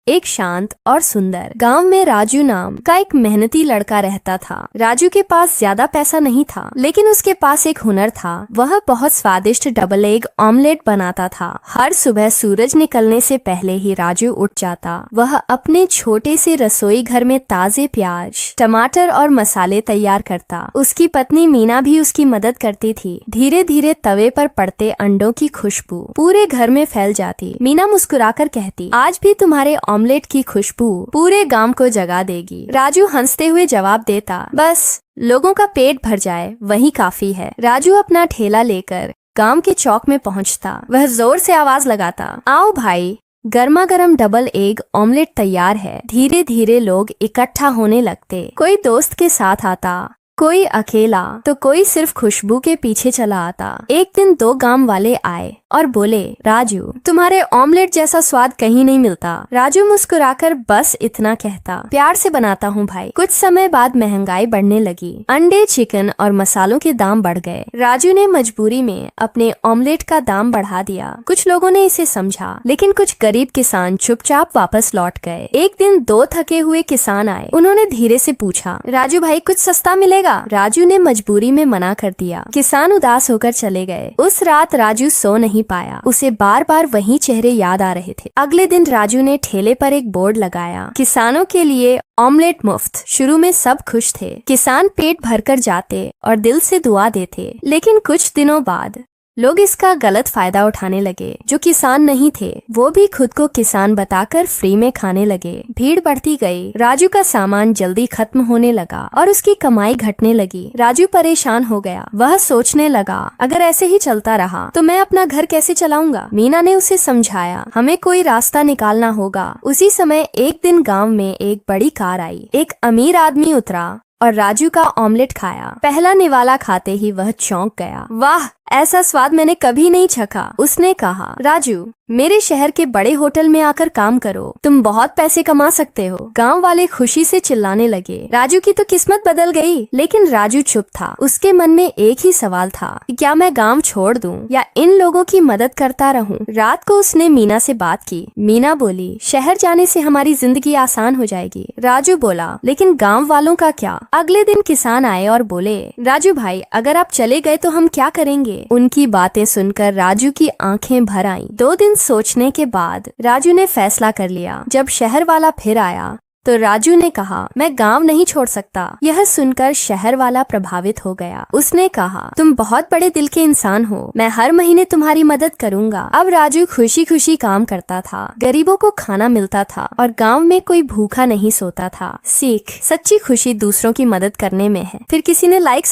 एक शांत और सुंदर गांव में राजू नाम का एक मेहनती लड़का रहता था। राजू के पास ज्यादा पैसा नहीं था, लेकिन उसके पास एक हुनर था। वह बहुत स्वादिष्ट डबल एग ऑमलेट बनाता था। हर सुबह सूरज निकलने से पहले ही राजू उठ जाता। वह अपने छोटे से रसोई घर में ताजे प्याज, टमाटर और मसाले तैयार करता। उसकी पत्नी मीना भी उसकी मदद करती थी। धीरे धीरे तवे पर पड़ते अंडों की खुशबू पूरे घर में फैल जाती। मीना मुस्कुराकर कहती, आज भी तुम्हारे ऑमलेट की खुशबू पूरे गांव को जगा देगी। राजू हंसते हुए जवाब देता, बस लोगों का पेट भर जाए वही काफी है। राजू अपना ठेला लेकर गांव के चौक में पहुंचता। वह जोर से आवाज लगाता, आओ भाई, गर्मा गर्म डबल एग ऑमलेट तैयार है। धीरे धीरे लोग इकट्ठा होने लगते। कोई दोस्त के साथ आता, कोई अकेला, तो कोई सिर्फ खुशबू के पीछे चला आता। एक दिन दो गांव वाले आए और बोले, राजू, तुम्हारे ऑमलेट जैसा स्वाद कहीं नहीं मिलता। राजू मुस्कुराकर बस इतना कहता, प्यार से बनाता हूँ भाई। कुछ समय बाद महंगाई बढ़ने लगी। अंडे, चिकन और मसालों के दाम बढ़ गए। राजू ने मजबूरी में अपने ऑमलेट का दाम बढ़ा दिया। कुछ लोगों ने इसे समझा, लेकिन कुछ गरीब किसान चुपचाप वापस लौट गए। एक दिन दो थके हुए किसान आए। उन्होंने धीरे से पूछा, राजू भाई, कुछ सस्ता मिलेगा? राजू ने मजबूरी में मना कर दिया। किसान उदास होकर चले गए। उस रात राजू सो नहीं पाया। उसे बार बार वही चेहरे याद आ रहे थे। अगले दिन राजू ने ठेले पर एक बोर्ड लगाया, किसानों के लिए ऑमलेट मुफ्त। शुरू में सब खुश थे। किसान पेट भरकर जाते और दिल से दुआ देते। लेकिन कुछ दिनों बाद लोग इसका गलत फायदा उठाने लगे। जो किसान नहीं थे वो भी खुद को किसान बताकर फ्री में खाने लगे। भीड़ बढ़ती गई। राजू का सामान जल्दी खत्म होने लगा और उसकी कमाई घटने लगी। राजू परेशान हो गया। वह सोचने लगा, अगर ऐसे ही चलता रहा तो मैं अपना घर कैसे चलाऊंगा? मीना ने उसे समझाया, हमें कोई रास्ता निकालना होगा। उसी समय एक दिन गाँव में एक बड़ी कार आई। एक अमीर आदमी उतरा और राजू का ऑमलेट खाया। पहला निवाला खाते ही वह चौंक गया। वाह, ऐसा स्वाद मैंने कभी नहीं चखा। उसने कहा, राजू, मेरे शहर के बड़े होटल में आकर काम करो, तुम बहुत पैसे कमा सकते हो। गांव वाले खुशी से चिल्लाने लगे। राजू की तो किस्मत बदल गई। लेकिन राजू चुप था। उसके मन में एक ही सवाल था कि क्या मैं गांव छोड़ दूं या इन लोगों की मदद करता रहूं? रात को उसने मीना से बात की। मीना बोली, शहर जाने से हमारी जिंदगी आसान हो जाएगी। राजू बोला, लेकिन गाँव वालों का क्या? अगले दिन किसान आए और बोले, राजू भाई, अगर आप चले गए तो हम क्या करेंगे? उनकी बातें सुनकर राजू की आंखें भर आईं। 2 दिन सोचने के बाद राजू ने फैसला कर लिया। जब शहर वाला फिर आया तो राजू ने कहा, मैं गांव नहीं छोड़ सकता। यह सुनकर शहर वाला प्रभावित हो गया। उसने कहा, तुम बहुत बड़े दिल के इंसान हो, मैं हर महीने तुम्हारी मदद करूंगा। अब राजू खुशी खुशी काम करता था। गरीबों को खाना मिलता था और गांव में कोई भूखा नहीं सोता था। सीख, सच्ची खुशी दूसरों की मदद करने में है। फिर किसी ने लाइक